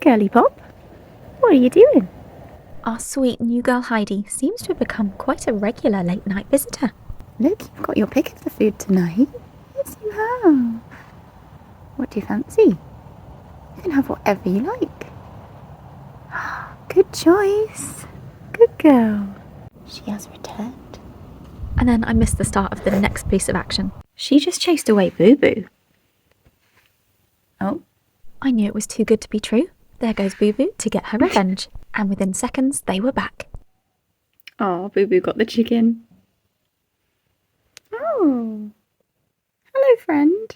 Girly Pop. What are you doing? Our sweet new girl Heidi seems to have become quite a regular late-night visitor. Look, you've got your pick of the food tonight. Yes, you have. What do you fancy? You can have whatever you like. Good choice. Good girl. She has returned. And then I missed the start of the next piece of action. She just chased away Boo Boo. Oh. I knew it was too good to be true. There goes Boo Boo to get her revenge. And within seconds, they were back. Oh, Boo Boo got the chicken. Oh. Hello, friend.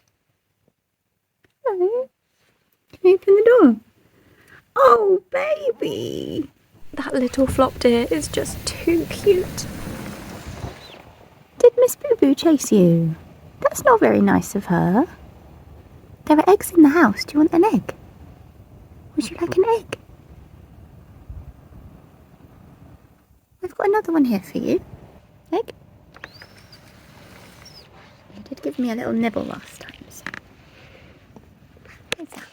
Hello. Can you open the door? Oh, baby. That little flop deer is just too cute. Did Miss Boo Boo chase you? That's not very nice of her. There are eggs in the house. Do you want an egg? Would you like an egg? I've got another one here for you. Egg? You did give me a little nibble last time, so... Here's that.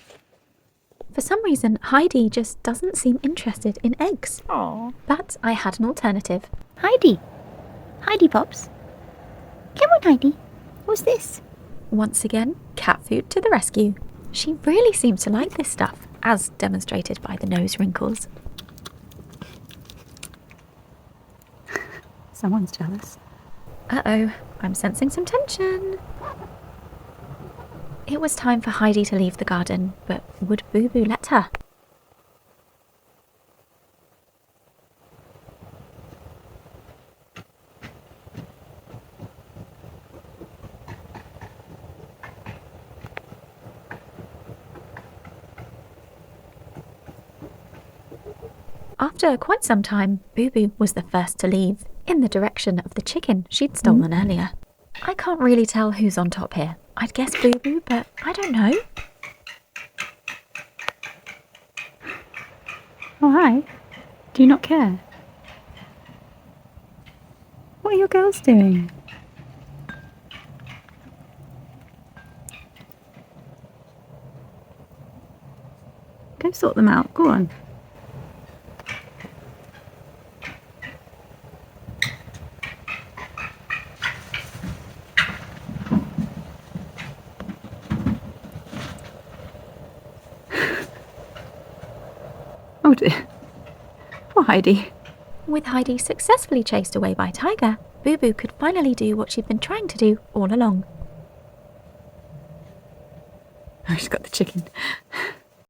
For some reason, Heidi just doesn't seem interested in eggs. Aww. But I had an alternative. Heidi. Heidi Pops. Come on, Heidi. What's this? Once again, cat food to the rescue. She really seems to like this stuff, as demonstrated by the nose wrinkles. Someone's jealous. Uh-oh, I'm sensing some tension. It was time for Heidi to leave the garden, but would Boo Boo let her? After quite some time, Boo Boo was the first to leave, in the direction of the chicken she'd stolen earlier. I can't really tell who's on top here. I'd guess Boo Boo, but I don't know. Oh, hi. Do you not care? What are your girls doing? Go sort them out. Go on. Oh dear. Poor Heidi. With Heidi successfully chased away by Tiger, Boo Boo could finally do what she'd been trying to do all along. Oh, she's got the chicken.